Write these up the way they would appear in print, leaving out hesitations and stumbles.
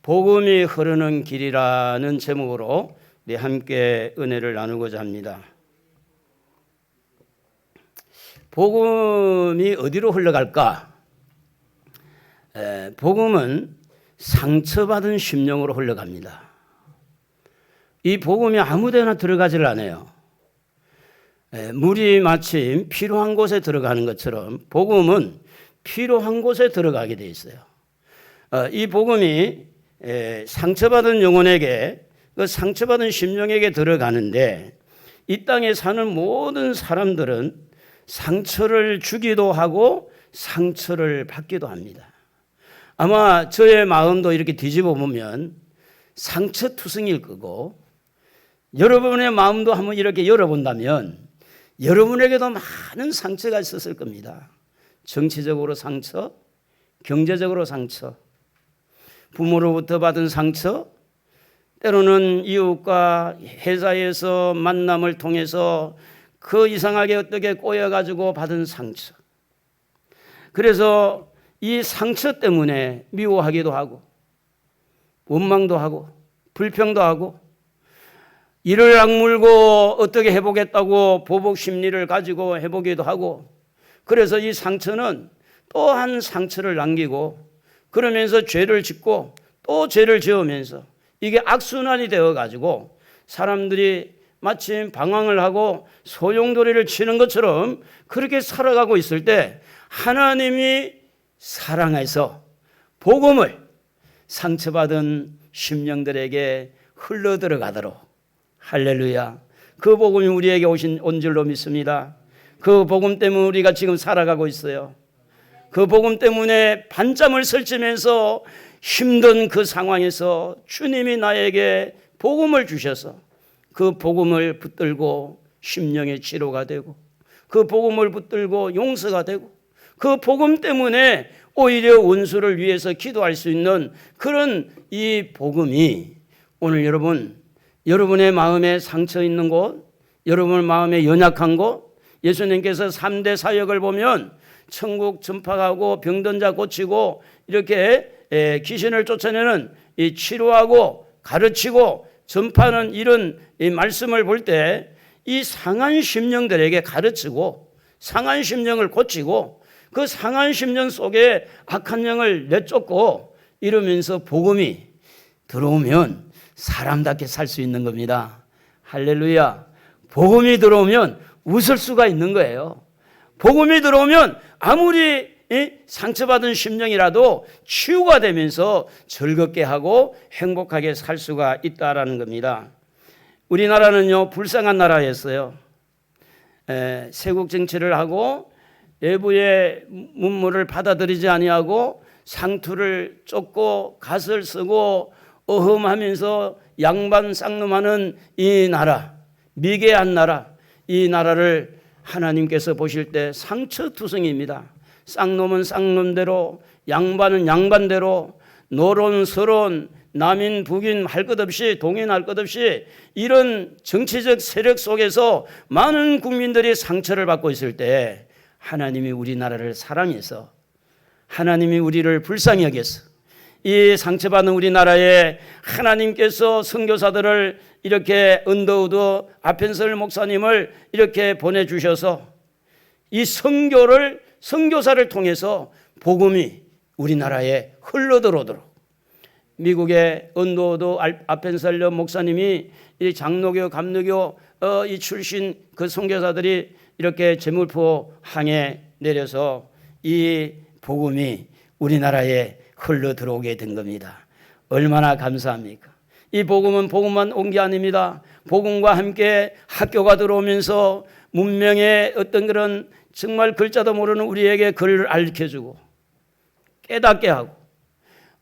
복음이 흐르는 길이라는 제목으로 우리 함께 은혜를 나누고자 합니다. 복음이 어디로 흘러갈까? 복음은 상처받은 심령으로 흘러갑니다. 이 복음이 아무데나 들어가지를 않아요. 물이 마침 필요한 곳에 들어가는 것처럼 복음은 필요한 곳에 들어가게 돼 있어요. 이 복음이 상처받은 영혼에게, 그 상처받은 심령에게 들어가는데, 이 땅에 사는 모든 사람들은 상처를 주기도 하고 상처를 받기도 합니다. 아마 저의 마음도 이렇게 뒤집어 보면 상처투성이일 거고, 여러분의 마음도 한번 이렇게 열어본다면 여러분에게도 많은 상처가 있었을 겁니다. 정치적으로 상처, 경제적으로 상처, 부모로부터 받은 상처, 때로는 이웃과 회사에서 만남을 통해서 그 이상하게 어떻게 꼬여가지고 받은 상처. 그래서 이 상처 때문에 미워하기도 하고 원망도 하고 불평도 하고 이를 악물고 어떻게 해보겠다고 보복 심리를 가지고 해보기도 하고, 그래서 이 상처는 또 한 상처를 남기고 그러면서 죄를 짓고 또 죄를 지으면서 이게 악순환이 되어가지고 사람들이 마침 방황을 하고 소용돌이를 치는 것처럼 그렇게 살아가고 있을 때, 하나님이 사랑해서 복음을 상처받은 심령들에게 흘러들어가도록, 할렐루야, 그 복음이 우리에게 온 줄로 믿습니다. 그 복음 때문에 우리가 지금 살아가고 있어요. 그 복음 때문에 반잠을 설치면서 힘든 그 상황에서 주님이 나에게 복음을 주셔서 그 복음을 붙들고 심령의 치료가 되고, 그 복음을 붙들고 용서가 되고, 그 복음 때문에 오히려 원수를 위해서 기도할 수 있는 그런 이 복음이 오늘 여러분의 마음에 상처 있는 곳, 여러분의 마음에 연약한 곳, 예수님께서 3대 사역을 보면 천국 전파하고 병든 자 고치고 이렇게 귀신을 쫓아내는 이 치료하고 가르치고 전파하는 이런 이 말씀을 볼 때, 이 상한 심령들에게 가르치고 상한 심령을 고치고 그 상한 심령 속에 악한 영을 내쫓고 이러면서 복음이 들어오면 사람답게 살 수 있는 겁니다. 할렐루야. 복음이 들어오면 웃을 수가 있는 거예요. 복음이 들어오면 아무리 상처받은 심령이라도 치유가 되면서 즐겁게 하고 행복하게 살 수가 있다라는 겁니다. 우리나라는요, 불쌍한 나라였어요. 세국 정치를 하고 외부의 문물을 받아들이지 아니하고 상투를 쫓고 갓을 쓰고 어흠하면서 양반 쌍놈하는 이 나라, 미개한 나라, 이 나라를 하나님께서 보실 때 상처투성이입니다. 쌍놈은 쌍놈대로, 양반은 양반대로, 노론 서론, 남인 북인 할 것 없이, 동인 할 것 없이 이런 정치적 세력 속에서 많은 국민들이 상처를 받고 있을 때, 하나님이 우리나라를 사랑해서, 하나님이 우리를 불쌍히 여겨서 이 상처받은 우리나라에 하나님께서 선교사들을 이렇게 언더우드 아펜설 목사님을 이렇게 보내주셔서 이 선교사를 통해서 복음이 우리나라에 흘러들어오도록, 미국의 언더우드 아펜설 목사님이 이 장로교 감리교 이 출신 그 선교사들이 이렇게 제물포 항에 내려서 이 복음이 우리나라에 흘러 들어오게 된 겁니다. 얼마나 감사합니까? 이 복음은 복음만 온 게 아닙니다. 복음과 함께 학교가 들어오면서 문명의 어떤 그런 정말 글자도 모르는 우리에게 글을 알려주고 깨닫게 하고,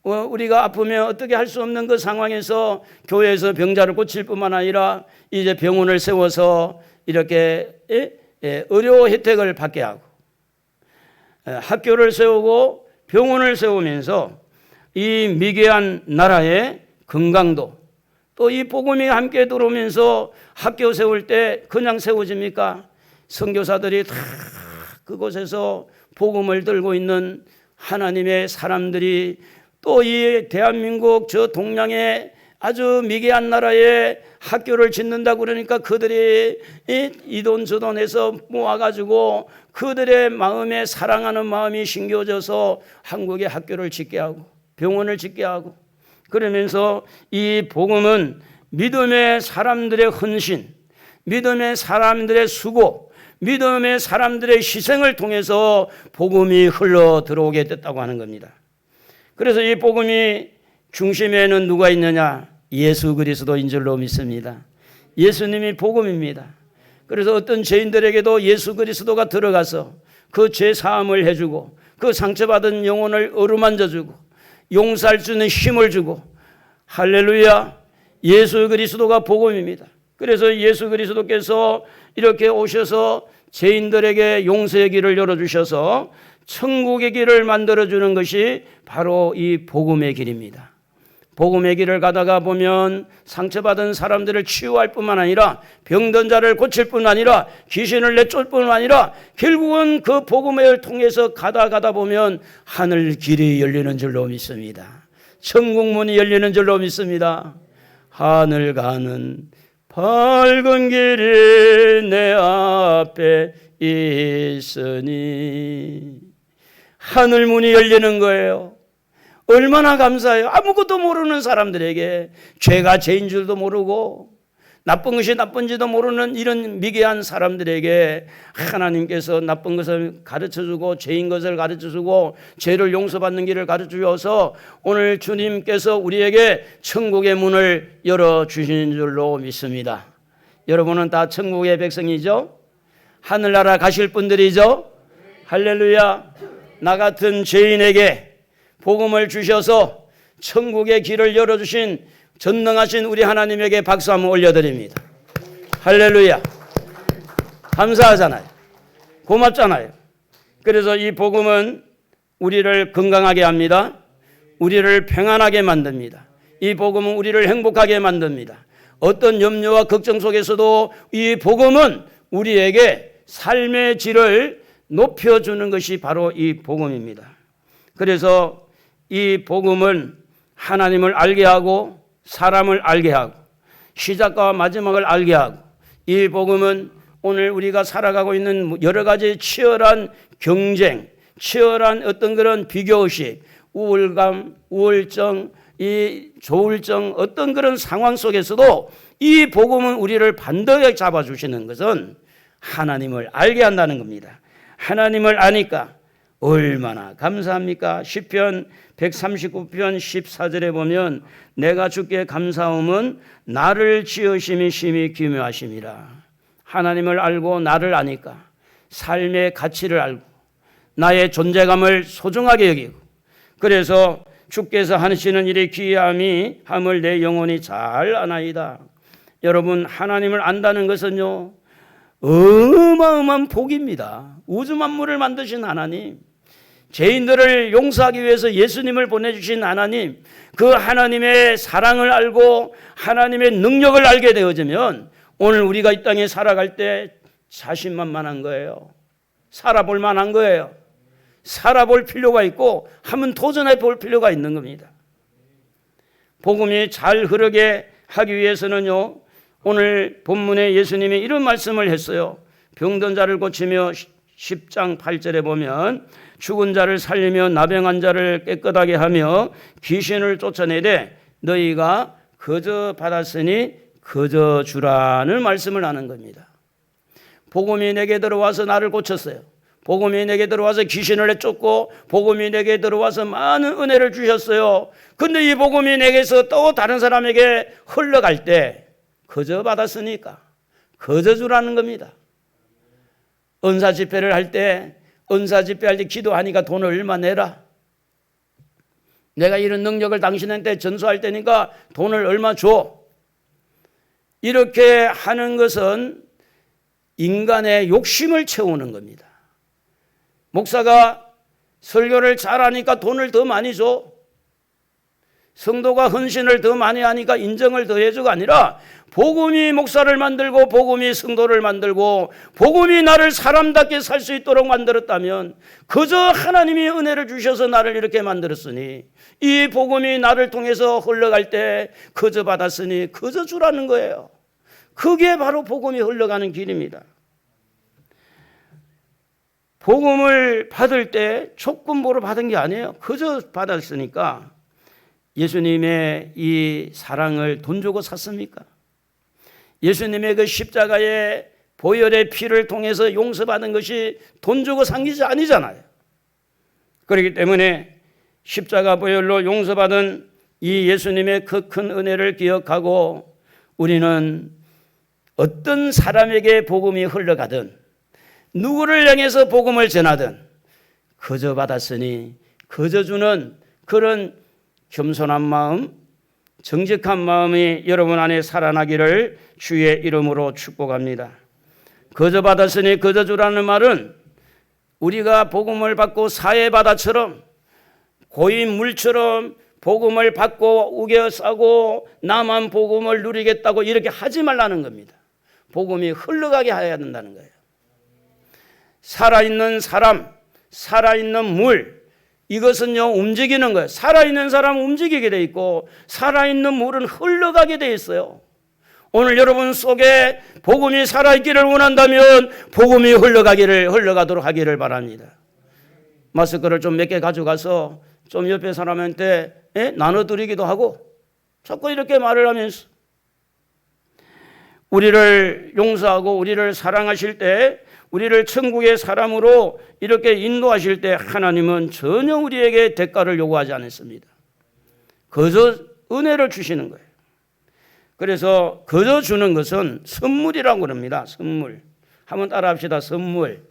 우리가 아프면 어떻게 할 수 없는 그 상황에서 교회에서 병자를 고칠 뿐만 아니라 이제 병원을 세워서 이렇게 의료 혜택을 받게 하고, 학교를 세우고 병원을 세우면서 이 미개한 나라의 건강도, 또 이 복음이 함께 들어오면서 학교 세울 때 그냥 세워집니까? 선교사들이 다 그곳에서 복음을 들고 있는 하나님의 사람들이 또 이 대한민국 저 동양의 아주 미개한 나라에 학교를 짓는다 그러니까 그들이 이 돈 저 돈 해서 모아가지고 그들의 마음에 사랑하는 마음이 심겨져서 한국에 학교를 짓게 하고 병원을 짓게 하고, 그러면서 이 복음은 믿음의 사람들의 헌신, 믿음의 사람들의 수고, 믿음의 사람들의 희생을 통해서 복음이 흘러 들어오게 됐다고 하는 겁니다. 그래서 이 복음이 중심에는 누가 있느냐? 예수 그리스도인 줄로 믿습니다. 예수님이 복음입니다. 그래서 어떤 죄인들에게도 예수 그리스도가 들어가서 그 죄 사함을 해주고 그 상처받은 영혼을 어루만져주고 용서할 수 있는 힘을 주고, 할렐루야, 예수 그리스도가 복음입니다. 그래서 예수 그리스도께서 이렇게 오셔서 죄인들에게 용서의 길을 열어주셔서 천국의 길을 만들어주는 것이 바로 이 복음의 길입니다. 복음의 길을 가다가 보면 상처받은 사람들을 치유할 뿐만 아니라 병든 자를 고칠 뿐 아니라 귀신을 내쫓을 뿐 아니라 결국은 그 복음을 통해서 가다 보면 하늘 길이 열리는 줄로 믿습니다. 천국 문이 열리는 줄로 믿습니다. 하늘 가는 밝은 길이 내 앞에 있으니 하늘 문이 열리는 거예요. 얼마나 감사해요. 아무것도 모르는 사람들에게, 죄가 죄인 줄도 모르고 나쁜 것이 나쁜지도 모르는 이런 미개한 사람들에게 하나님께서 나쁜 것을 가르쳐주고 죄인 것을 가르쳐주고 죄를 용서받는 길을 가르쳐주셔서 오늘 주님께서 우리에게 천국의 문을 열어주신 줄로 믿습니다. 여러분은 다 천국의 백성이죠? 하늘나라 가실 분들이죠? 할렐루야. 나 같은 죄인에게 복음을 주셔서 천국의 길을 열어주신 전능하신 우리 하나님에게 박수 한번 올려드립니다. 할렐루야. 감사하잖아요. 고맙잖아요. 그래서 이 복음은 우리를 건강하게 합니다. 우리를 평안하게 만듭니다. 이 복음은 우리를 행복하게 만듭니다. 어떤 염려와 걱정 속에서도 이 복음은 우리에게 삶의 질을 높여주는 것이 바로 이 복음입니다. 그래서 이 복음은 하나님을 알게 하고 사람을 알게 하고 시작과 마지막을 알게 하고, 이 복음은 오늘 우리가 살아가고 있는 여러 가지 치열한 경쟁, 치열한 어떤 그런 비교의식, 우울감, 우울증, 이 조울증, 어떤 그런 상황 속에서도 이 복음은 우리를 반듯하게 잡아주시는 것은 하나님을 알게 한다는 겁니다. 하나님을 아니까 얼마나 감사합니까? 시편 139편 14절에 보면 내가 주께 감사함은 나를 지으심이 심히 기묘하심이라. 하나님을 알고 나를 아니까 삶의 가치를 알고 나의 존재감을 소중하게 여기고, 그래서 주께서 하시는 일이 기이함이 함을 내 영혼이 잘 아나이다. 여러분, 하나님을 안다는 것은요 어마어마한 복입니다. 우주 만물을 만드신 하나님, 죄인들을 용서하기 위해서 예수님을 보내주신 하나님, 그 하나님의 사랑을 알고 하나님의 능력을 알게 되어지면 오늘 우리가 이 땅에 살아갈 때 자신만만한 거예요. 살아볼 만한 거예요. 살아볼 필요가 있고 한번 도전해 볼 필요가 있는 겁니다. 복음이 잘 흐르게 하기 위해서는요, 오늘 본문에 예수님이 이런 말씀을 했어요. 병든 자를 고치며 10장 8절에 보면 죽은 자를 살리며 나병한 자를 깨끗하게 하며 귀신을 쫓아내되 너희가 거저 받았으니 거저 주라는 말씀을 하는 겁니다. 복음이 내게 들어와서 나를 고쳤어요. 복음이 내게 들어와서 귀신을 내쫓고 복음이 내게 들어와서 많은 은혜를 주셨어요. 근데 이 복음이 내게서 또 다른 사람에게 흘러갈 때 거저 받았으니까 거저 주라는 겁니다. 은사 집회를 할 때, 은사 집회할 때 기도하니까 돈을 얼마 내라. 내가 이런 능력을 당신한테 전수할 테니까 돈을 얼마 줘. 이렇게 하는 것은 인간의 욕심을 채우는 겁니다. 목사가 설교를 잘하니까 돈을 더 많이 줘. 성도가 헌신을 더 많이 하니까 인정을 더 해주가 아니라 복음이 목사를 만들고 복음이 성도를 만들고 복음이 나를 사람답게 살 수 있도록 만들었다면 그저 하나님이 은혜를 주셔서 나를 이렇게 만들었으니 이 복음이 나를 통해서 흘러갈 때 그저 받았으니 그저 주라는 거예요. 그게 바로 복음이 흘러가는 길입니다. 복음을 받을 때 조건부로 받은 게 아니에요. 그저 받았으니까 예수님의 이 사랑을 돈 주고 샀습니까? 예수님의 그 십자가의 보혈의 피를 통해서 용서받은 것이 돈 주고 산 것이 아니잖아요. 그렇기 때문에 십자가 보혈로 용서받은 이 예수님의 그 큰 은혜를 기억하고 우리는 어떤 사람에게 복음이 흘러가든 누구를 향해서 복음을 전하든 그저 받았으니 그저 주는 그런 겸손한 마음, 정직한 마음이 여러분 안에 살아나기를 주의 이름으로 축복합니다. 그저 받았으니 그저 주라는 말은 우리가 복음을 받고 사해바다처럼 고인 물처럼 복음을 받고 우겨 싸고 나만 복음을 누리겠다고 이렇게 하지 말라는 겁니다. 복음이 흘러가게 해야 된다는 거예요. 살아있는 사람, 살아있는 물, 이것은요 움직이는 거예요. 살아있는 사람은 움직이게 돼 있고 살아있는 물은 흘러가게 돼 있어요. 오늘 여러분 속에 복음이 살아있기를 원한다면 복음이 흘러가도록 하기를 바랍니다. 마스크를 좀 몇 개 가져가서 좀 옆에 사람한테 나눠드리기도 하고 자꾸 이렇게 말을 하면서 우리를 용서하고 우리를 사랑하실 때 우리를 천국의 사람으로 이렇게 인도하실 때 하나님은 전혀 우리에게 대가를 요구하지 않았습니다. 그저 은혜를 주시는 거예요. 그래서 그저 주는 것은 선물이라고 그럽니다. 선물. 한번 따라 합시다. 선물.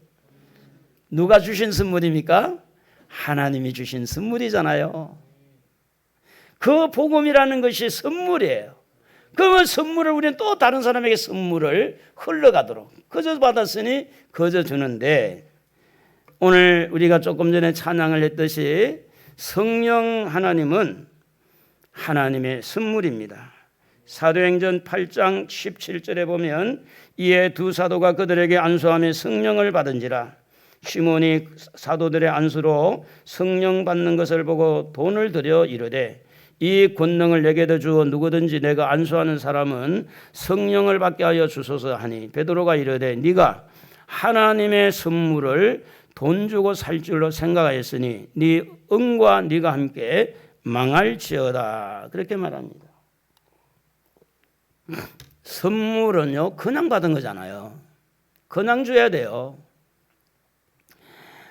누가 주신 선물입니까? 하나님이 주신 선물이잖아요. 그 복음이라는 것이 선물이에요. 그러면 선물을 우리는 또 다른 사람에게 선물을 흘러가도록 그저 받았으니 그저 주는데 오늘 우리가 조금 전에 찬양을 했듯이 성령 하나님은 하나님의 선물입니다. 사도행전 8장 17절에 보면 이에 두 사도가 그들에게 안수하며 성령을 받은지라 시몬이 사도들의 안수로 성령 받는 것을 보고 돈을 들여 이르되 이 권능을 내게도 주어 누구든지 내가 안수하는 사람은 성령을 받게 하여 주소서 하니 베드로가 이르되 네가 하나님의 선물을 돈 주고 살 줄로 생각하였으니 네 은과 네가 함께 망할지어다 그렇게 말합니다. 선물은요 그냥 받은 거잖아요. 그냥 줘야 돼요.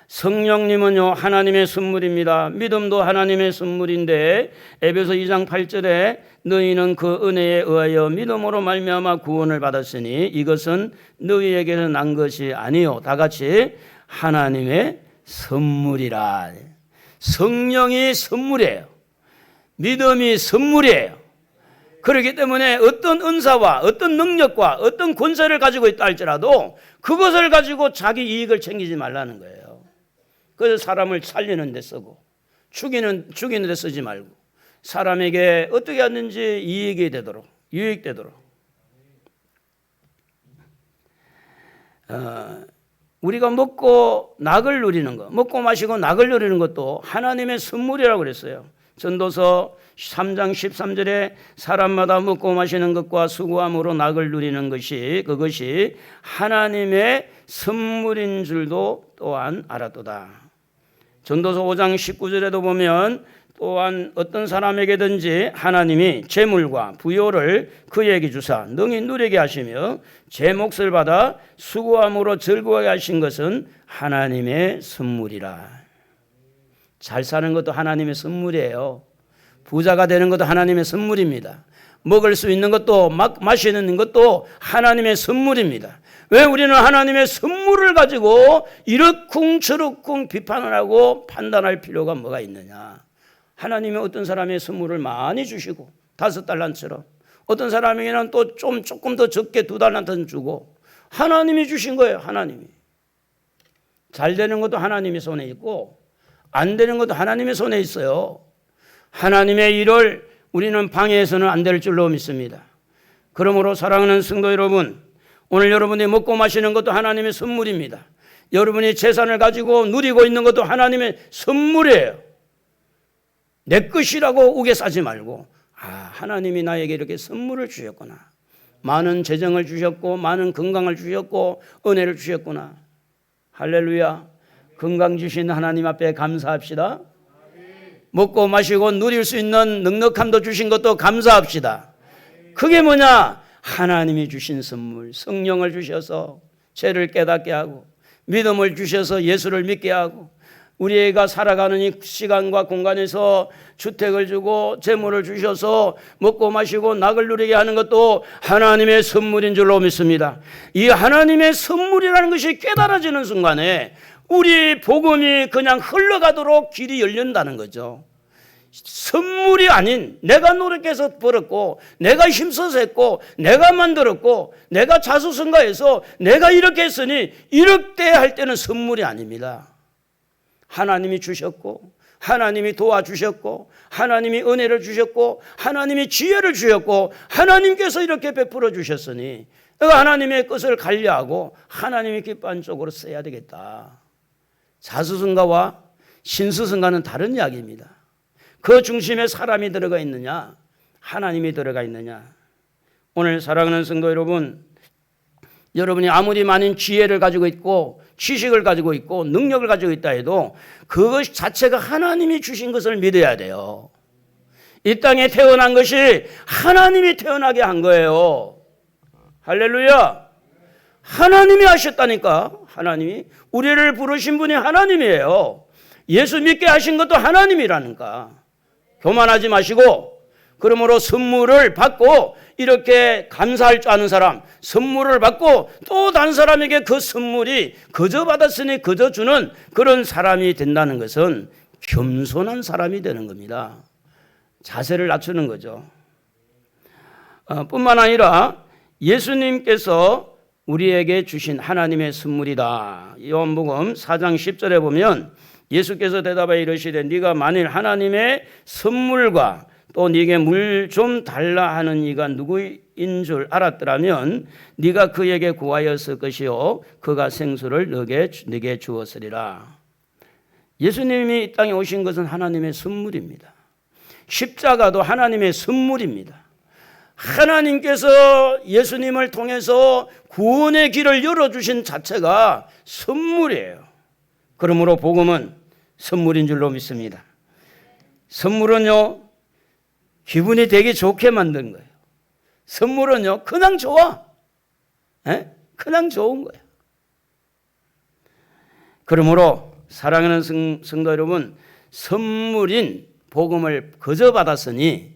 성령님은요 하나님의 선물입니다. 믿음도 하나님의 선물인데 에베소 2장 8절에 너희는 그 은혜에 의하여 믿음으로 말미암아 구원을 받았으니 이것은 너희에게서 난 것이 아니요 다 같이 하나님의 선물이라. 성령이 선물이에요. 믿음이 선물이에요. 그렇기 때문에 어떤 은사와 어떤 능력과 어떤 권세를 가지고 있다 할지라도 그것을 가지고 자기 이익을 챙기지 말라는 거예요. 그래서 사람을 살리는 데 쓰고 죽이는 데 쓰지 말고 사람에게 어떻게 하는지 이익이 되도록 유익되도록 우리가 먹고 낙을 누리는 것 먹고 마시고 낙을 누리는 것도 하나님의 선물이라고 그랬어요. 전도서 3장 13절에 사람마다 먹고 마시는 것과 수고함으로 낙을 누리는 것이 그것이 하나님의 선물인 줄도 또한 알았도다. 전도서 5장 19절에도 보면 또한 어떤 사람에게든지 하나님이 재물과 부요를 그에게 주사 능히 누리게 하시며 제 몫을 받아 수고함으로 즐거워하게 하신 것은 하나님의 선물이라. 잘 사는 것도 하나님의 선물이에요. 부자가 되는 것도 하나님의 선물입니다. 먹을 수 있는 것도 마시는 것도 하나님의 선물입니다. 왜 우리는 하나님의 선물을 가지고 이러쿵저러쿵 비판을 하고 판단할 필요가 뭐가 있느냐. 하나님이 어떤 사람의 선물을 많이 주시고 5달란트처럼 어떤 사람에게는 또 조금 더 적게 2달란트는 주고 하나님이 주신 거예요. 하나님이. 잘 되는 것도 하나님의 손에 있고 안 되는 것도 하나님의 손에 있어요. 하나님의 일을 우리는 방해해서는 안 될 줄로 믿습니다. 그러므로 사랑하는 성도 여러분, 오늘 여러분이 먹고 마시는 것도 하나님의 선물입니다. 여러분이 재산을 가지고 누리고 있는 것도 하나님의 선물이에요. 내 것이라고 우겨 싸지 말고, 하나님이 나에게 이렇게 선물을 주셨구나. 많은 재정을 주셨고 많은 건강을 주셨고 은혜를 주셨구나. 할렐루야. 건강 주신 하나님 앞에 감사합시다. 먹고 마시고 누릴 수 있는 넉넉함도 주신 것도 감사합시다. 그게 뭐냐? 하나님이 주신 선물, 성령을 주셔서 죄를 깨닫게 하고 믿음을 주셔서 예수를 믿게 하고 우리가 살아가는 이 시간과 공간에서 주택을 주고 재물을 주셔서 먹고 마시고 낙을 누리게 하는 것도 하나님의 선물인 줄로 믿습니다. 이 하나님의 선물이라는 것이 깨달아지는 순간에 우리 복음이 그냥 흘러가도록 길이 열린다는 거죠. 선물이 아닌 내가 노력해서 벌었고 내가 힘써서 했고 내가 만들었고 내가 자수성가해서 내가 이렇게 했으니 이렇게 할 때는 선물이 아닙니다. 하나님이 주셨고 하나님이 도와주셨고 하나님이 은혜를 주셨고 하나님이 지혜를 주셨고 하나님께서 이렇게 베풀어 주셨으니 내가 하나님의 것을 관리하고 하나님이 기뻐하는 쪽으로 써야 되겠다. 자수성가와 신수성가는 다른 이야기입니다. 그 중심에 사람이 들어가 있느냐 하나님이 들어가 있느냐. 오늘 사랑하는 성도 여러분, 여러분이 아무리 많은 지혜를 가지고 있고 지식을 가지고 있고 능력을 가지고 있다 해도 그것 자체가 하나님이 주신 것을 믿어야 돼요. 이 땅에 태어난 것이 하나님이 태어나게 한 거예요. 할렐루야. 하나님이 하셨다니까. 하나님이 우리를 부르신 분이 하나님이에요. 예수 믿게 하신 것도 하나님이라니까. 교만하지 마시고 그러므로 선물을 받고 이렇게 감사할 줄 아는 사람, 선물을 받고 또 다른 사람에게 그 선물이 그저 받았으니 그저 주는 그런 사람이 된다는 것은 겸손한 사람이 되는 겁니다. 자세를 낮추는 거죠. 뿐만 아니라 예수님께서 우리에게 주신 하나님의 선물이다. 요한복음 4장 10절에 보면 예수께서 대답하여 이르시되 네가 만일 하나님의 선물과 또 네게 물 좀 달라 하는 이가 누구인 줄 알았더라면 네가 그에게 구하였을 것이요 그가 생수를 네게 주었으리라. 예수님이 이 땅에 오신 것은 하나님의 선물입니다. 십자가도 하나님의 선물입니다. 하나님께서 예수님을 통해서 구원의 길을 열어주신 자체가 선물이에요. 그러므로 복음은 선물인 줄로 믿습니다. 선물은요 기분이 되게 좋게 만든 거예요. 선물은요 그냥 좋아. 그냥 좋은 거예요. 그러므로 사랑하는 성도 여러분, 선물인 복음을 거저 받았으니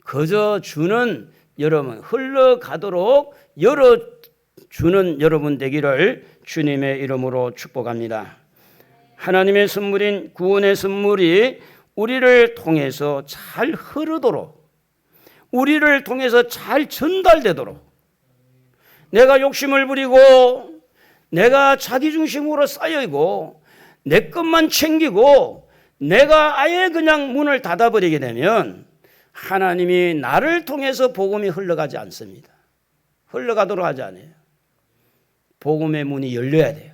거저 주는 여러분, 흘러가도록 열어주는 여러분 되기를 주님의 이름으로 축복합니다. 하나님의 선물인 구원의 선물이 우리를 통해서 잘 흐르도록, 우리를 통해서 잘 전달되도록, 내가 욕심을 부리고 내가 자기중심으로 쌓여있고 내 것만 챙기고 내가 아예 그냥 문을 닫아버리게 되면 하나님이 나를 통해서 복음이 흘러가지 않습니다. 흘러가도록 하지 않아요. 복음의 문이 열려야 돼요.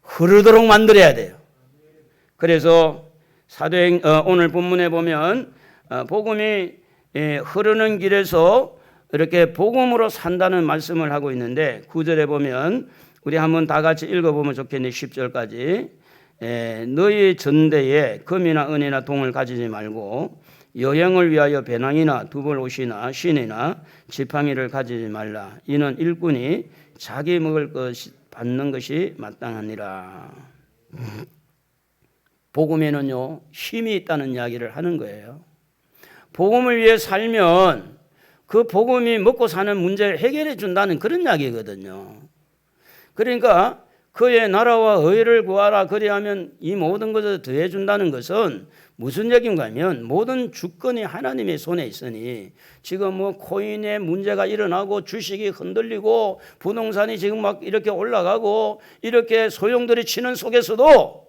흐르도록 만들어야 돼요. 그래서 오늘 본문에 보면 복음이 흐르는 길에서 이렇게 복음으로 산다는 말씀을 하고 있는데 9절에 보면 우리 한번 다 같이 읽어보면 좋겠네. 10절까지 너희 전대에 금이나 은이나 동을 가지지 말고 여행을 위하여 배낭이나 두벌 옷이나 신이나 지팡이를 가지지 말라. 이는 일꾼이 자기 먹을 것 받는 것이 마땅하니라. 복음에는요 힘이 있다는 이야기를 하는 거예요. 복음을 위해 살면 그 복음이 먹고 사는 문제를 해결해 준다는 그런 이야기거든요. 그러니까 그의 나라와 의를 구하라 그리하면 이 모든 것을 더해 준다는 것은 무슨 얘기인가 하면 모든 주권이 하나님의 손에 있으니 지금 뭐 코인에 문제가 일어나고 주식이 흔들리고 부동산이 지금 막 이렇게 올라가고 이렇게 소용돌이 치는 속에서도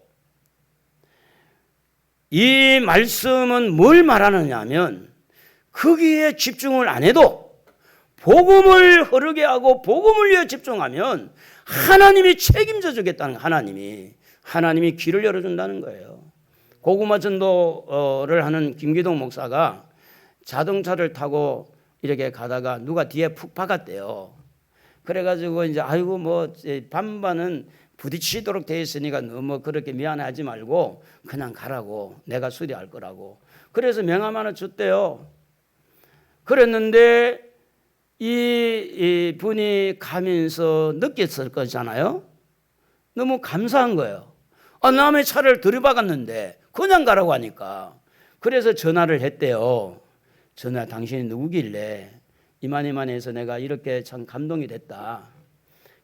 이 말씀은 뭘 말하느냐 하면 거기에 집중을 안 해도 복음을 흐르게 하고 복음을 위해 집중하면 하나님이 책임져 주겠다는 거예요. 하나님이 길을 열어준다는 거예요. 고구마 전도를 하는 김기동 목사가 자동차를 타고 이렇게 가다가 누가 뒤에 푹 박았대요. 그래가지고 이제 아이고 뭐 반반은 부딪히도록 돼 있으니까 너무 그렇게 미안해하지 말고 그냥 가라고, 내가 수리할 거라고. 그래서 명함 하나 줬대요. 그랬는데 이 분이 가면서 느꼈을 거잖아요. 너무 감사한 거예요. 남의 차를 들이박았는데 그냥 가라고 하니까. 그래서 전화를 했대요. 전화, 당신이 누구길래 이만해서 내가 이렇게 참 감동이 됐다.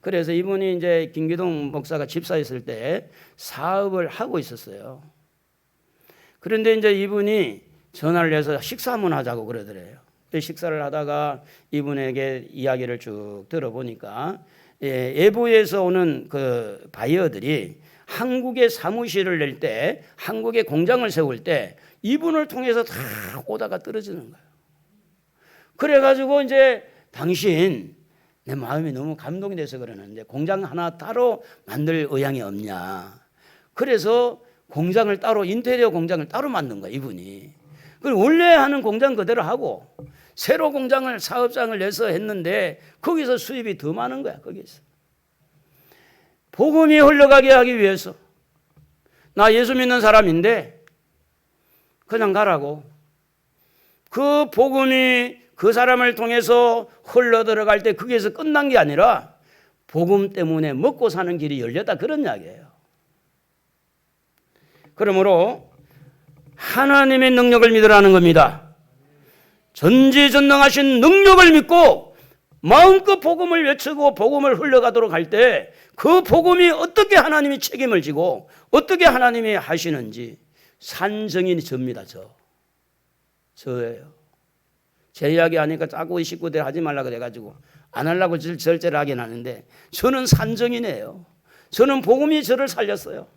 그래서 이분이 이제 김기동 목사가 집사였을 때 사업을 하고 있었어요. 그런데 이제 이분이 전화를 해서 식사 한번 하자고 그러더래요. 식사를 하다가 이분에게 이야기를 쭉 들어보니까 외부에서 오는 그 바이어들이 한국에 사무실을 낼 때, 한국에 공장을 세울 때 이분을 통해서 다 오다가 떨어지는 거예요. 그래가지고 이제 당신 내 마음이 너무 감동이 돼서 그러는데 공장 하나 따로 만들 의향이 없냐. 그래서 공장을 따로, 인테리어 공장을 따로 만든 거야 이분이. 원래 하는 공장 그대로 하고 새로 공장을, 사업장을 내서 했는데 거기서 수입이 더 많은 거야. 거기서 복음이 흘러가게 하기 위해서 나 예수 믿는 사람인데 그냥 가라고. 그 복음이 그 사람을 통해서 흘러 들어갈 때 거기에서 끝난 게 아니라 복음 때문에 먹고 사는 길이 열렸다, 그런 이야기예요. 그러므로 하나님의 능력을 믿으라는 겁니다. 전지전능하신 능력을 믿고 마음껏 복음을 외치고 복음을 흘러가도록 할 때 그 복음이 어떻게 하나님이 책임을 지고 어떻게 하나님이 하시는지 산증인이 접니다. 저예요. 제 이야기 하니까 자꾸 이 식구들 하지 말라고 그래가지고 안 하려고 절제를 하긴 하는데 저는 산증인이에요. 저는 복음이 저를 살렸어요.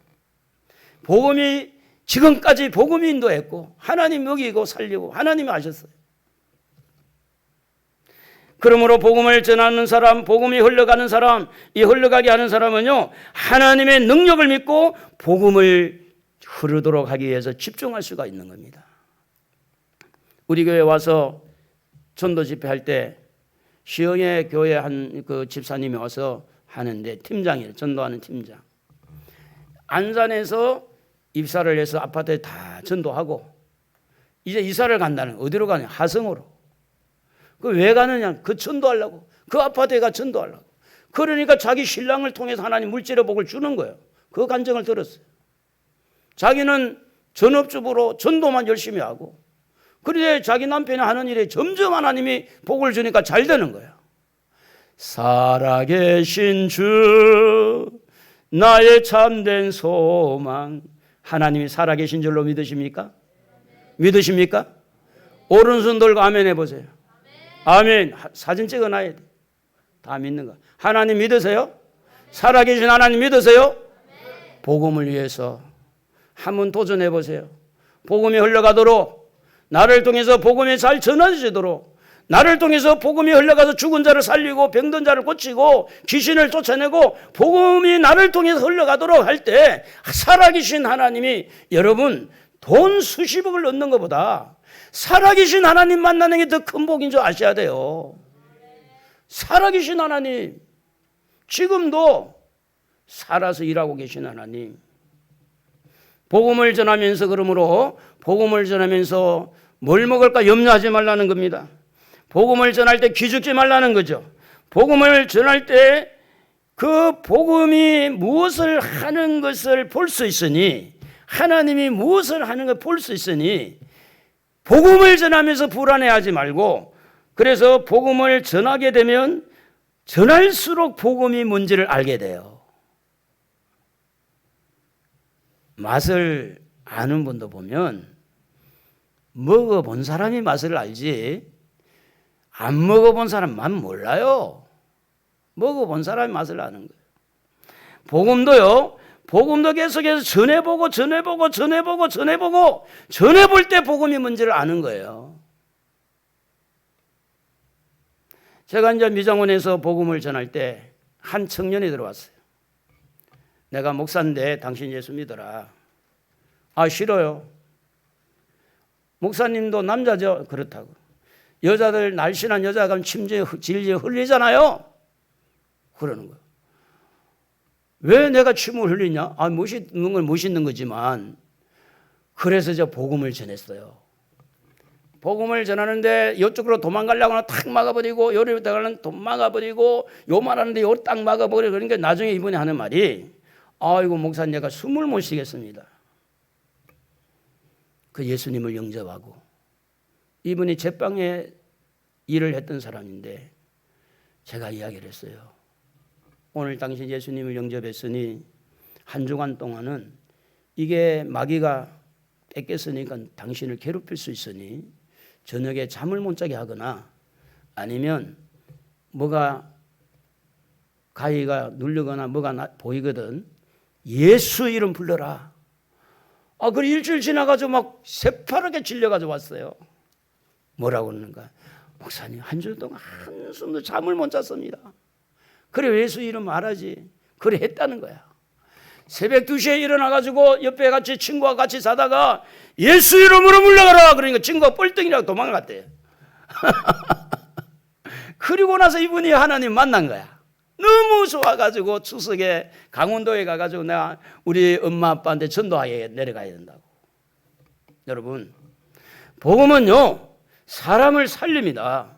복음이 지금까지 복음이 인도했고 하나님 먹이고 살리고 하나님이 하셨어요. 그러므로 복음을 전하는 사람, 복음이 흘러가는 사람, 이 흘러가게 하는 사람은요 하나님의 능력을 믿고 복음을 흐르도록 하기 위해서 집중할 수가 있는 겁니다. 우리 교회 와서 전도 집회할 때 시흥의 교회 한 그 집사님이 와서 하는데 팀장이에요. 전도하는 팀장. 안산에서 입사를 해서 아파트에 다 전도하고 이제 이사를 간다는, 어디로 가냐? 하성으로. 그 왜 가느냐? 그 전도하려고. 그 아파트에 가 전도하려고. 그러니까 자기 신랑을 통해서 하나님 물질의 복을 주는 거예요. 그 간증을 들었어요. 자기는 전업주부로 전도만 열심히 하고 그런데 자기 남편이 하는 일에 점점 하나님이 복을 주니까 잘 되는 거예요. 살아계신 주 나의 참된 소망. 하나님이 살아계신 줄로 믿으십니까? 믿으십니까? 오른손 들고 아멘 해보세요. 아멘. 사진 찍어놔야 돼. 다 믿는 거. 하나님 믿으세요? 살아계신 하나님 믿으세요? 복음을 위해서 한번 도전해 보세요. 복음이 흘러가도록, 나를 통해서 복음이 잘 전해지도록, 나를 통해서 복음이 흘러가서 죽은 자를 살리고 병든 자를 고치고 귀신을 쫓아내고 복음이 나를 통해서 흘러가도록 할 때 살아계신 하나님이, 여러분 돈 수십억을 얻는 것보다 살아계신 하나님 만나는 게 더 큰 복인 줄 아셔야 돼요. 살아계신 하나님, 지금도 살아서 일하고 계신 하나님. 복음을 전하면서, 그러므로 복음을 전하면서 뭘 먹을까 염려하지 말라는 겁니다. 복음을 전할 때 기죽지 말라는 거죠. 복음을 전할 때 그 복음이 무엇을 하는 것을 볼 수 있으니, 하나님이 무엇을 하는 걸 볼 수 있으니 복음을 전하면서 불안해하지 말고, 그래서 복음을 전하게 되면 전할수록 복음이 뭔지를 알게 돼요. 맛을 아는 분도 보면 먹어본 사람이 맛을 알지 안 먹어본 사람 맛 몰라요. 먹어본 사람이 맛을 아는 거예요. 복음도요, 복음도 계속해서 전해보고 전해볼 때 복음이 뭔지를 아는 거예요. 제가 이제 미장원에서 복음을 전할 때 한 청년이 들어왔어요. 내가 목사인데 당신 예수 믿어라. 아, 싫어요. 목사님도 남자죠. 그렇다고. 여자들 날씬한 여자가 가면 침질 흘리잖아요. 그러는 거예요. 왜 내가 침을 흘리냐? 아, 멋있는 건 멋있는 거지만 그래서 저 복음을 전했어요. 복음을 전하는데 이쪽으로 도망가려고 하면 탁 막아버리고 요리로 들어가려면 또 막아버리고 요만 하는데 요 딱 막아버리고 그러니까 나중에 이분이 하는 말이 아이고 목사님 내가 숨을 못 쉬겠습니다. 그 예수님을 영접하고 이분이 제빵에 일을 했던 사람인데 제가 이야기를 했어요. 오늘 당신 예수님을 영접했으니 한 주간 동안은 이게 마귀가 뺏겼으니까 당신을 괴롭힐 수 있으니 저녁에 잠을 못 자게 하거나 아니면 뭐가 가위가 누르거나 뭐가 보이거든 예수 이름 불러라. 아, 그 일주일 지나가지고 막 새파랗게 질려가지고 왔어요. 뭐라고 그러는가? 목사님 한 주 동안 한숨도 잠을 못 잤습니다. 그래 예수 이름 알아지. 그래 했다는 거야. 새벽 2시에 일어나가지고 옆에 같이 친구와 같이 자다가 예수 이름으로 물러가라. 그러니까 친구가 뻘떡이라고 도망갔대요. 그리고 나서 이분이 하나님 만난 거야. 너무 좋아가지고 추석에 강원도에 가가지고 내가 우리 엄마 아빠한테 전도하게 내려가야 된다고. 여러분 복음은요 사람을 살립니다.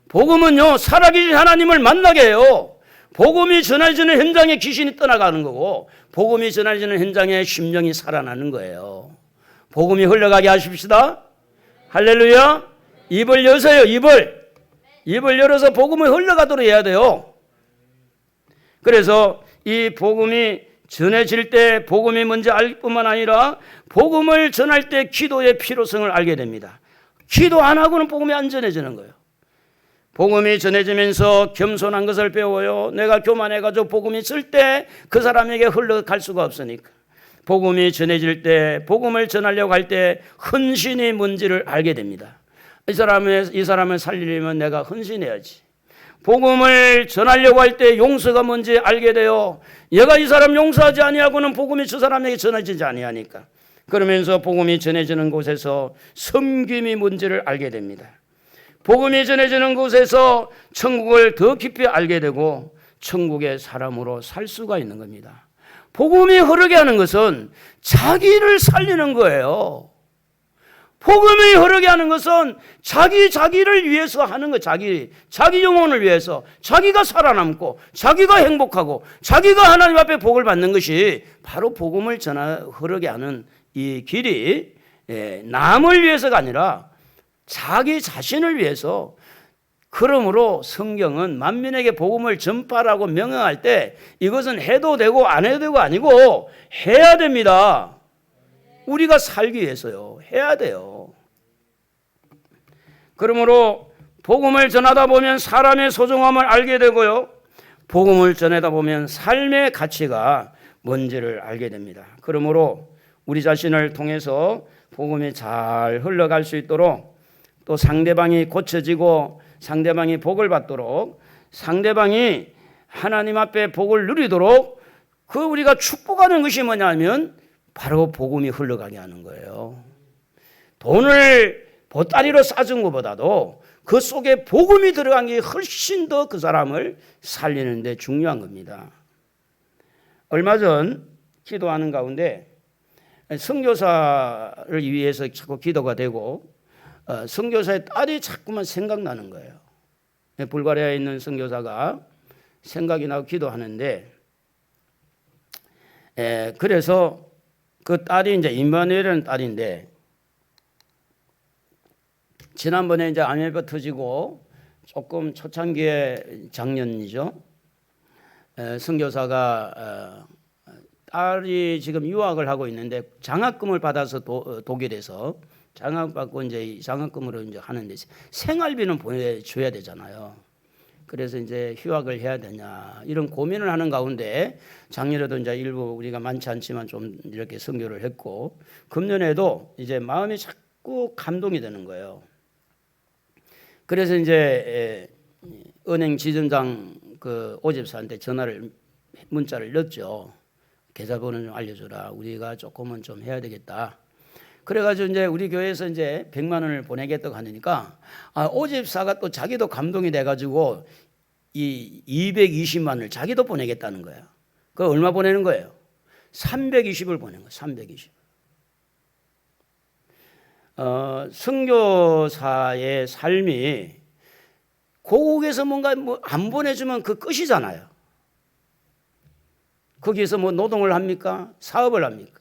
복음은요 살아계신 하나님을 만나게 해요. 복음이 전해지는 현장에 귀신이 떠나가는 거고 복음이 전해지는 현장에 심령이 살아나는 거예요. 복음이 흘러가게 하십시다. 할렐루야. 입을 여세요. 입을 열어서 복음이 흘러가도록 해야 돼요. 그래서 이 복음이 전해질 때 복음이 뭔지 알 뿐만 아니라 복음을 전할 때 기도의 필요성을 알게 됩니다. 기도 안 하고는 복음이 안 전해지는 거예요. 복음이 전해지면서 겸손한 것을 배워요. 내가 교만해가지고 복음이 있을 때 그 사람에게 흘러갈 수가 없으니까. 복음이 전해질 때 복음을 전하려고 할 때 헌신이 뭔지를 알게 됩니다. 이 사람을 살리려면 내가 헌신해야지. 복음을 전하려고 할 때 용서가 뭔지 알게 돼요. 얘가 이 사람 용서하지 아니하고는 복음이 저 사람에게 전해지지 아니하니까. 그러면서 복음이 전해지는 곳에서 섬김이 뭔지를 알게 됩니다. 복음이 전해지는 곳에서 천국을 더 깊이 알게 되고 천국의 사람으로 살 수가 있는 겁니다. 복음이 흐르게 하는 것은 자기를 살리는 거예요. 복음이 흐르게 하는 것은 자기를 위해서 하는 거. 자기 영혼을 위해서 자기가 살아남고 자기가 행복하고 자기가 하나님 앞에 복을 받는 것이 바로 복음을 흐르게 하는 이 길이 남을 위해서가 아니라 자기 자신을 위해서. 그러므로 성경은 만민에게 복음을 전파라고 명령할 때 이것은 해도 되고 안 해도 되고 아니고 해야 됩니다. 우리가 살기 위해서요. 해야 돼요. 그러므로 복음을 전하다 보면 사람의 소중함을 알게 되고요. 복음을 전하다 보면 삶의 가치가 뭔지를 알게 됩니다. 그러므로 우리 자신을 통해서 복음이 잘 흘러갈 수 있도록 또 상대방이 고쳐지고 상대방이 복을 받도록 상대방이 하나님 앞에 복을 누리도록 그 우리가 축복하는 것이 뭐냐면 바로 복음이 흘러가게 하는 거예요. 돈을 보따리로 싸준 것보다도 그 속에 복음이 들어간 게 훨씬 더 그 사람을 살리는 데 중요한 겁니다. 얼마 전 기도하는 가운데 선교사를 위해서 자꾸 기도가 되고 선교사의 딸이 자꾸만 생각나는 거예요. 불가리아에 있는 선교사가 생각이 나고 기도하는데 그래서 그 딸이 이제 임마누엘이라는 딸인데 지난번에 이제 암에바 터지고 조금 초창기에 작년이죠. 선교사가 딸이 지금 유학을 하고 있는데 장학금을 받아서 독일에서 장학받고 이제 장학금으로 이제 하는데 생활비는 보내줘야 되잖아요. 그래서 이제 휴학을 해야 되냐 이런 고민을 하는 가운데 작년에도 이제 일부 우리가 많지 않지만 좀 이렇게 선교를 했고 금년에도 이제 마음이 자꾸 감동이 되는 거예요. 그래서 이제 은행 지점장 그 오집사한테 문자를 넣었죠. 계좌번호 좀 알려줘라. 우리가 조금은 좀 해야 되겠다. 그래가지고 이제 우리 교회에서 이제 100만 원을 보내겠다고 하니까 오집사가 또 자기도 감동이 돼가지고 이 220만 원을 자기도 보내겠다는 거야. 그 얼마 보내는 거예요? 320을 보낸 거예요. 320. 선교사의 삶이 고국에서 뭔가 안 보내주면 그 끝이잖아요. 거기에서 뭐 노동을 합니까? 사업을 합니까?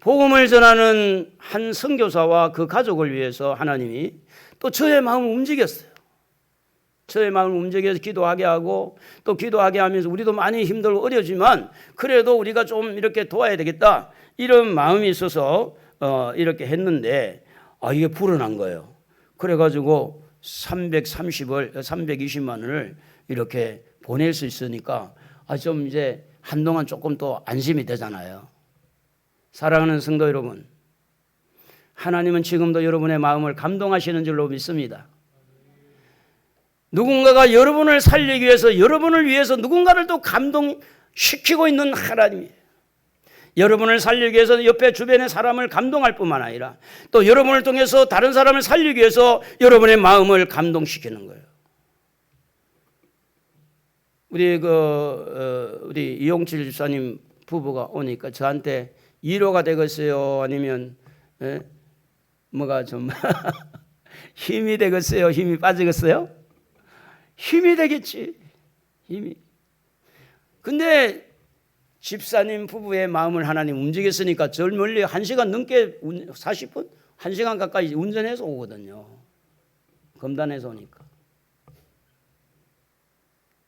복음을 전하는 한 선교사와 그 가족을 위해서 하나님이 또 저의 마음을 움직였어요. 저의 마음을 움직여서 기도하게 하고 또 기도하게 하면서 우리도 많이 힘들고 어려지만 그래도 우리가 좀 이렇게 도와야 되겠다 이런 마음이 있어서 이렇게 했는데 이게 불어난 거예요. 그래가지고 320만 원을 이렇게 보낼 수 있으니까 좀 이제 한동안 조금 또 안심이 되잖아요. 사랑하는 성도 여러분, 하나님은 지금도 여러분의 마음을 감동하시는 줄로 믿습니다. 누군가가 여러분을 살리기 위해서 여러분을 위해서 누군가를 또 감동시키고 있는 하나님이에요. 여러분을 살리기 위해서 옆에 주변의 사람을 감동할 뿐만 아니라 또 여러분을 통해서 다른 사람을 살리기 위해서 여러분의 마음을 감동시키는 거예요. 우리 이용칠 집사님 부부가 오니까 저한테 위로가 되겠어요? 아니면 뭐가 좀 힘이 되겠어요? 힘이 빠지겠어요? 힘이 되겠지. 힘이. 근데 집사님 부부의 마음을 하나님 움직였으니까 저 멀리 1시간 넘게 40분? 1시간 가까이 운전해서 오거든요. 검단에서 오니까.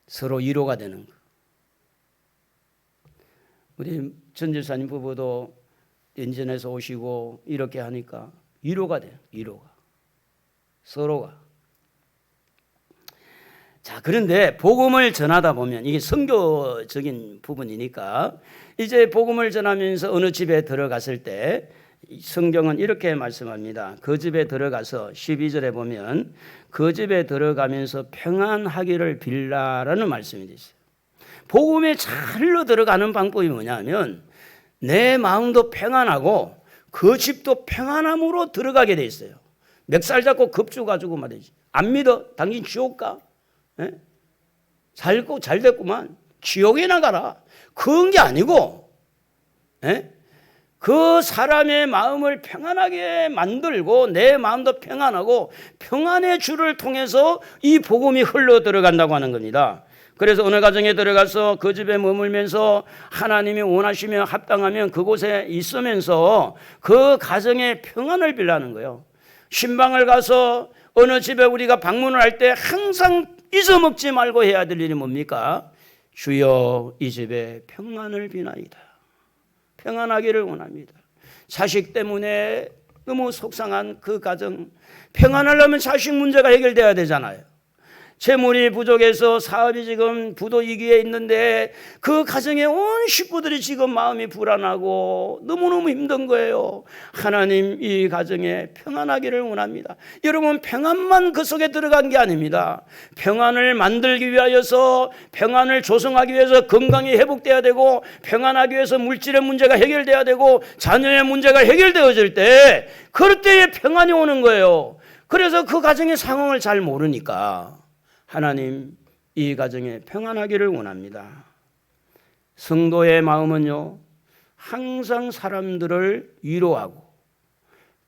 서로 위로가 되는 거. 우리 전 집사님 부부도 연전해서 오시고 이렇게 하니까 위로가 돼요. 위로가. 서로가. 자, 그런데 복음을 전하다 보면 이게 선교적인 부분이니까 이제 복음을 전하면서 어느 집에 들어갔을 때 성경은 이렇게 말씀합니다. 그 집에 들어가서 12절에 보면 그 집에 들어가면서 평안하기를 빌라라는 말씀이 있어요. 복음에 잘 흘러 들어가는 방법이 뭐냐면 내 마음도 평안하고 그 집도 평안함으로 들어가게 돼 있어요. 멱살 잡고 겁주 가지고 말이지. 안 믿어? 당신 지옥 가? 잘 됐구만. 지옥에 나가라. 그런 게 아니고 그 사람의 마음을 평안하게 만들고 내 마음도 평안하고 평안의 주를 통해서 이 복음이 흘러 들어간다고 하는 겁니다. 그래서 어느 가정에 들어가서 그 집에 머물면서 하나님이 원하시면 합당하면 그곳에 있으면서 그 가정의 평안을 빌라는 거예요. 신방을 가서 어느 집에 우리가 방문을 할 때 항상 잊어먹지 말고 해야 될 일이 뭡니까? 주여 이 집에 평안을 비나이다. 평안하기를 원합니다. 자식 때문에 너무 속상한 그 가정, 평안하려면 자식 문제가 해결돼야 되잖아요. 재물이 부족해서 사업이 지금 부도위기에 있는데 그 가정에 온 식구들이 지금 마음이 불안하고 너무너무 힘든 거예요. 하나님 이 가정에 평안하기를 원합니다. 여러분 평안만 그 속에 들어간 게 아닙니다. 평안을 만들기 위하여서 평안을 조성하기 위해서 건강이 회복돼야 되고 평안하기 위해서 물질의 문제가 해결돼야 되고 자녀의 문제가 해결되어질 때 그럴 때에 평안이 오는 거예요. 그래서 그 가정의 상황을 잘 모르니까 하나님 이 가정에 평안하기를 원합니다. 성도의 마음은요 항상 사람들을 위로하고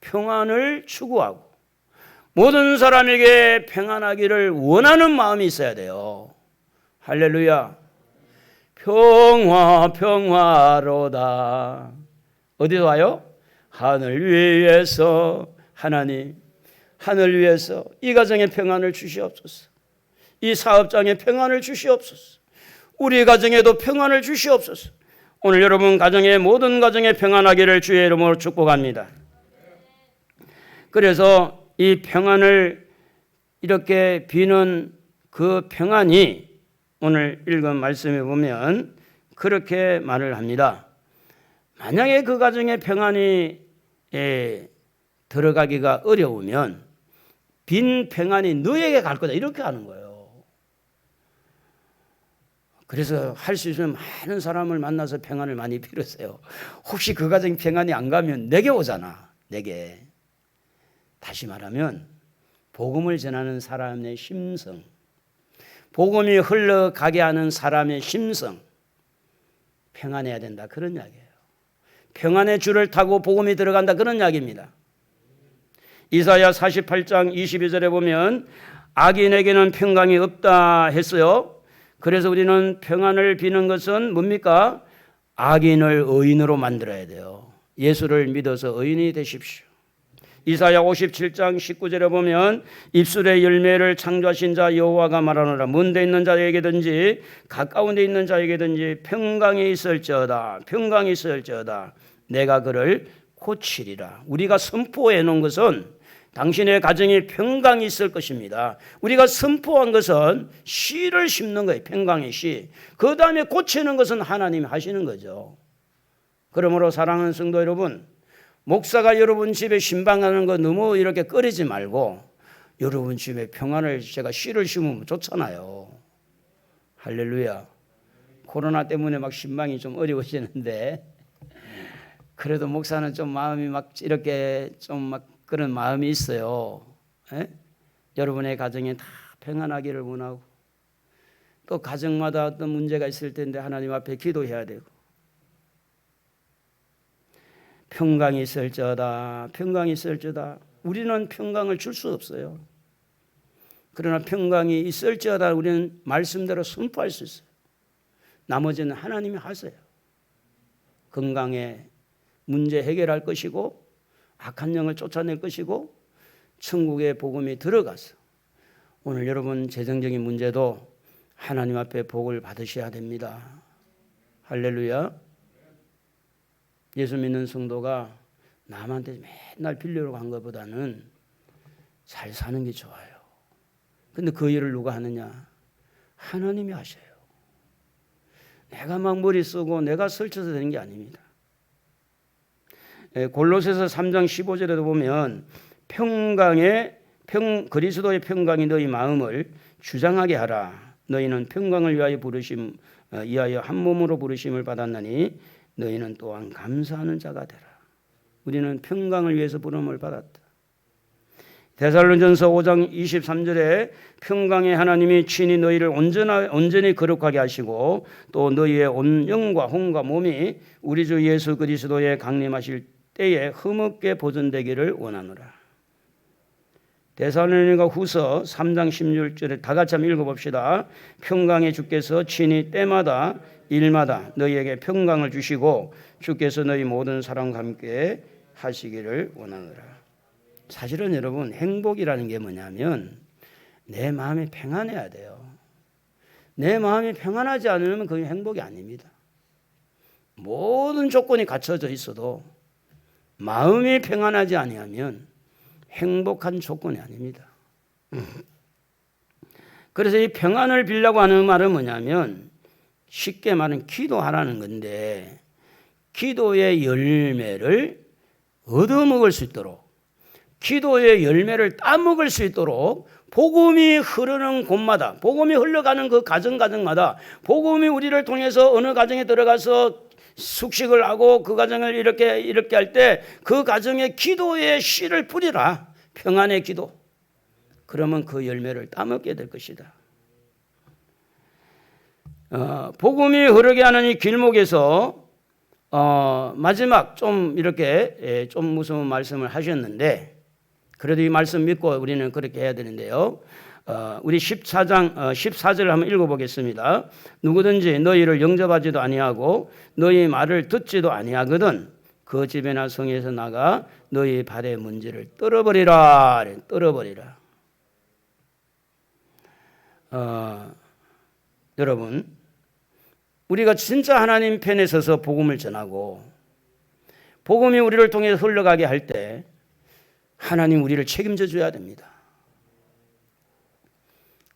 평안을 추구하고 모든 사람에게 평안하기를 원하는 마음이 있어야 돼요. 할렐루야. 평화 평화로다. 어디서 와요? 하늘 위에서. 하나님 하늘 위에서 이 가정에 평안을 주시옵소서. 이 사업장에 평안을 주시옵소서. 우리 가정에도 평안을 주시옵소서. 오늘 여러분 가정의 모든 가정에 평안하기를 주의 이름으로 축복합니다. 그래서 이 평안을 이렇게 비는 그 평안이 오늘 읽은 말씀에 보면 그렇게 말을 합니다. 만약에 그 가정에 평안이 들어가기가 어려우면 빈 평안이 너에게 갈 거다 이렇게 하는 거예요. 그래서 할 수 있으면 많은 사람을 만나서 평안을 많이 빌으세요. 혹시 그 가정에 평안이 안 가면 내게 오잖아. 내게. 다시 말하면 복음을 전하는 사람의 심성, 복음이 흘러가게 하는 사람의 심성, 평안해야 된다 그런 이야기예요. 평안의 줄을 타고 복음이 들어간다 그런 이야기입니다. 이사야 48장 22절에 보면 악인에게는 평강이 없다 했어요. 그래서 우리는 평안을 비는 것은 뭡니까? 악인을 의인으로 만들어야 돼요. 예수를 믿어서 의인이 되십시오. 이사야 57장 19절에 보면 입술의 열매를 창조하신 자 여호와가 말하노라. 먼 데 있는 자에게든지 가까운 데 있는 자에게든지 평강이 있을지어다. 평강이 있을지어다. 내가 그를 고치리라. 우리가 선포해 놓은 것은 당신의 가정에 평강이 있을 것입니다. 우리가 선포한 것은 씨를 심는 거예요. 평강의 씨. 그 다음에 고치는 것은 하나님이 하시는 거죠. 그러므로 사랑하는 성도 여러분, 목사가 여러분 집에 신방하는 거 너무 이렇게 꺼리지 말고 여러분 집에 평안을 제가 씨를 심으면 좋잖아요. 할렐루야. 코로나 때문에 막 신방이 좀 어려워지는데 그래도 목사는 좀 마음이 막 이렇게 좀 막 그런 마음이 있어요. 에? 여러분의 가정에 다 평안하기를 원하고 또 가정마다 어떤 문제가 있을 텐데 하나님 앞에 기도해야 되고 평강이 있을지어다. 평강이 있을지어다. 우리는 평강을 줄 수 없어요. 그러나 평강이 있을지어다 우리는 말씀대로 선포할 수 있어요. 나머지는 하나님이 하세요. 건강에 문제 해결할 것이고 악한 영을 쫓아낼 것이고 천국의 복음이 들어가서 오늘 여러분 재정적인 문제도 하나님 앞에 복을 받으셔야 됩니다. 할렐루야. 예수 믿는 성도가 남한테 맨날 빌려고 한 것보다는 잘 사는 게 좋아요. 근데 그 일을 누가 하느냐? 하나님이 하셔요. 내가 막 머리 쓰고 내가 설쳐서 되는 게 아닙니다. 골로새서 3장 15절에도 보면 그리스도의 평강이 너희 마음을 주장하게 하라. 너희는 평강을 위하여 한 몸으로 부르심을 받았나니 너희는 또한 감사하는 자가 되라. 우리는 평강을 위해서 부름을 받았다. 데살로니가전서 5장 23절에 평강의 하나님이 친히 너희를 온전히 거룩하게 하시고 또 너희의 온 영과 혼과 몸이 우리 주 예수 그리스도의 강림하실 때에 흠없게 보존되기를 원하노라. 데살로니가 후서 3장 16절에 다 같이 한번 읽어봅시다. 평강의 주께서 친히 때마다 일마다 너희에게 평강을 주시고 주께서 너희 모든 사람과 함께 하시기를 원하노라. 사실은 여러분 행복이라는 게 뭐냐면 내 마음이 평안해야 돼요. 내 마음이 평안하지 않으면 그게 행복이 아닙니다. 모든 조건이 갖춰져 있어도 마음이 평안하지 아니하면 행복한 조건이 아닙니다. 그래서 이 평안을 빌려고 하는 말은 뭐냐면 쉽게 말하면 기도하라는 건데 기도의 열매를 얻어먹을 수 있도록 기도의 열매를 따먹을 수 있도록 복음이 흐르는 곳마다 복음이 흘러가는 그 가정마다 복음이 우리를 통해서 어느 가정에 들어가서 숙식을 하고 그 가정을 이렇게 할 때 그 가정에 기도의 씨를 뿌리라. 평안의 기도. 그러면 그 열매를 따먹게 될 것이다. 복음이 흐르게 하는 이 길목에서 마지막 좀 이렇게 좀 무서운 말씀을 하셨는데 그래도 이 말씀 믿고 우리는 그렇게 해야 되는데요. 우리 14절을 한번 읽어보겠습니다. 누구든지 너희를 영접하지도 아니하고 너희 말을 듣지도 아니하거든 그 집에나 성에서 나가 너희 발의 문제를 떨어버리라. 떨어버리라. 여러분 우리가 진짜 하나님 편에 서서 복음을 전하고 복음이 우리를 통해 흘러가게 할 때 하나님 우리를 책임져 줘야 됩니다.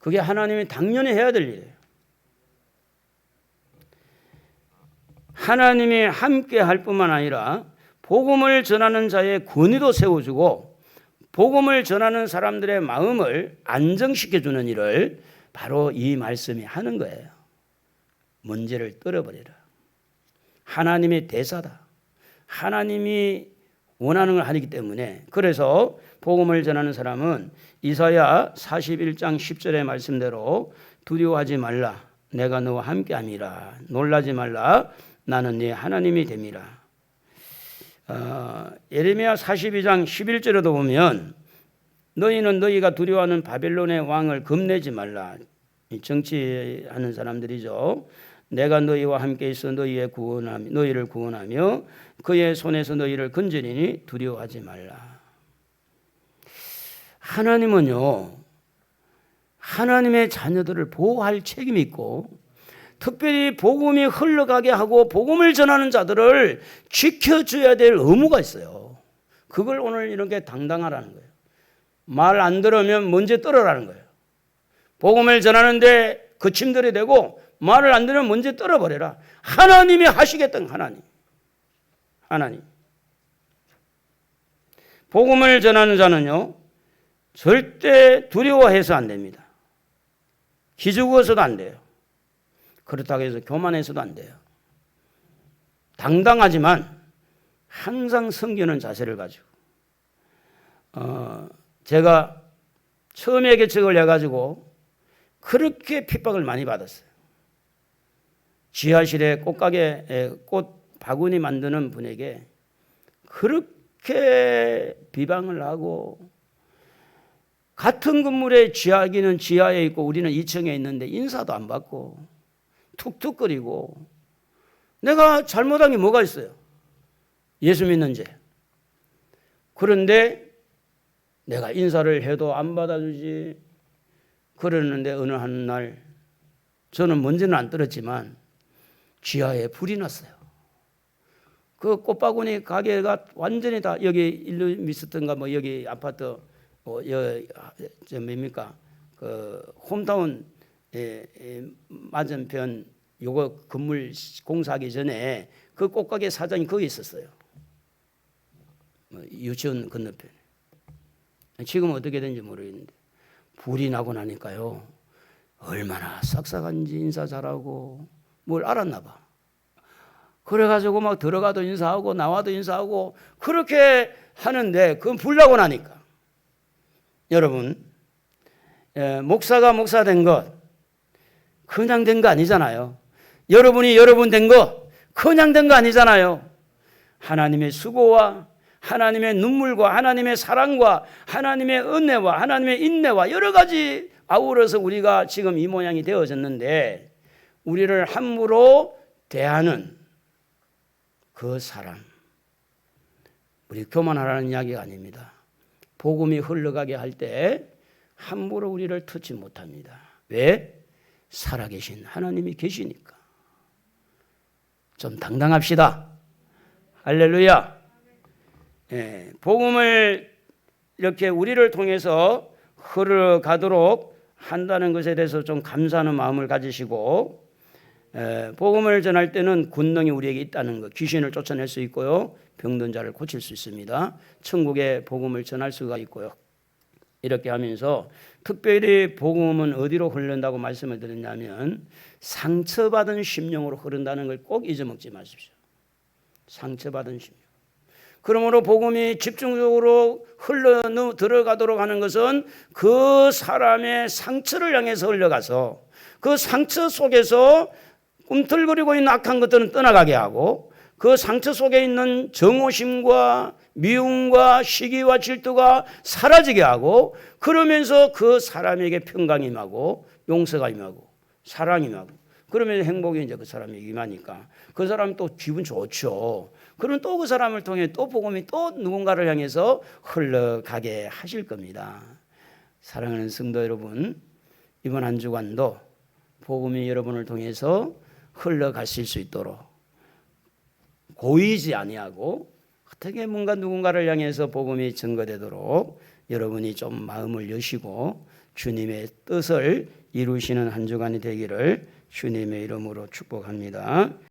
그게 하나님이 당연히 해야 될 일이에요. 하나님이 함께 할 뿐만 아니라 복음을 전하는 자의 권위도 세워주고 복음을 전하는 사람들의 마음을 안정시켜주는 일을 바로 이 말씀이 하는 거예요. 문제를 떨어버리라. 하나님의 대사다. 하나님이 원하는 걸 하기 때문에, 그래서 복음을 전하는 사람은 이사야 41장 10절의 말씀대로 두려워하지 말라. 내가 너와 함께함이라. 놀라지 말라. 나는 네 하나님이 됨이라. 예레미야 42장 11절에도 보면 너희는 너희가 두려워하는 바벨론의 왕을 겁내지 말라. 정치하는 사람들이죠. 내가 너희와 함께 있어 너희를 구원하며 그의 손에서 너희를 건지리니 두려워하지 말라. 하나님은요, 하나님의 자녀들을 보호할 책임이 있고 특별히 복음이 흘러가게 하고 복음을 전하는 자들을 지켜줘야 될 의무가 있어요. 그걸 오늘 이렇게 당당하라는 거예요. 말 안 들으면 먼저 떨어라는 거예요. 복음을 전하는데 거침들이 되고 말을 안 들으면 먼저 떨어버려라. 하나님이 하시겠던 하나님. 복음을 전하는 자는요, 절대 두려워해서 안 됩니다. 기죽어서도 안 돼요. 그렇다고 해서 교만해서도 안 돼요. 당당하지만 항상 섬기는 자세를 가지고. 제가 처음에 개척을 해가지고 그렇게 핍박을 많이 받았어요. 지하실에 꽃가게 꽃 바구니 만드는 분에게 그렇게 비방을 하고, 같은 건물에 지하기는 지하에 있고 우리는 2층에 있는데 인사도 안 받고 툭툭거리고, 내가 잘못한 게 뭐가 있어요? 예수 믿는 죄. 그런데 내가 인사를 해도 안 받아주지. 그러는데 어느 한 날 저는 먼저는 안 들었지만 지하에 불이 났어요. 그 꽃바구니 가게가 완전히 다, 여기 일루 있었던가 뭐 여기 아파트 저 뭡니까 그 홈타운 맞은편 요거 건물 공사하기 전에 그 꽃가게 사장이 거기 있었어요. 유치원 건너편에. 지금 어떻게 된지 모르겠는데 불이 나고 나니까요, 얼마나 싹싹한지 인사 잘하고 뭘 알았나 봐. 그래가지고 막 들어가도 인사하고 나와도 인사하고 그렇게 하는데, 그건 불 나고 나니까. 여러분, 목사가 목사 된 것 그냥 된 거 아니잖아요. 여러분이 여러분 된 거 그냥 된 거 아니잖아요. 하나님의 수고와 하나님의 눈물과 하나님의 사랑과 하나님의 은혜와 하나님의 인내와 여러 가지 아우러서 우리가 지금 이 모양이 되어졌는데, 우리를 함부로 대하는 그 사람, 우리 교만하라는 이야기가 아닙니다. 복음이 흘러가게 할 때 함부로 우리를 터치 못합니다. 왜? 살아계신 하나님이 계시니까. 좀 당당합시다. 할렐루야. 복음을 이렇게 우리를 통해서 흘러가도록 한다는 것에 대해서 좀 감사하는 마음을 가지시고, 복음을 전할 때는 권능이 우리에게 있다는 것, 귀신을 쫓아낼 수 있고요, 병든 자를 고칠 수 있습니다. 천국의 복음을 전할 수가 있고요. 이렇게 하면서 특별히 복음은 어디로 흐른다고 말씀을 드렸냐면 상처받은 심령으로 흐른다는 걸 꼭 잊어먹지 마십시오. 상처받은 심령. 그러므로 복음이 집중적으로 흘러 들어가도록 하는 것은 그 사람의 상처를 향해서 흘러가서 그 상처 속에서 꿈틀거리고 있는 악한 것들은 떠나가게 하고, 그 상처 속에 있는 정오심과 미움과 시기와 질투가 사라지게 하고, 그러면서 그 사람에게 평강이 임하고 용서가 임하고 사랑이 임하고, 그러면 행복이 이제 그 사람에게 임하니까 그 사람 또 기분 좋죠. 그럼 또 그 사람을 통해 또 복음이 또 누군가를 향해서 흘러가게 하실 겁니다. 사랑하는 성도 여러분, 이번 한 주간도 복음이 여러분을 통해서 흘러가실 수 있도록 고이지 아니하고 어떻게 뭔가 누군가를 향해서 복음이 증거되도록 여러분이 좀 마음을 여시고 주님의 뜻을 이루시는 한 주간이 되기를 주님의 이름으로 축복합니다.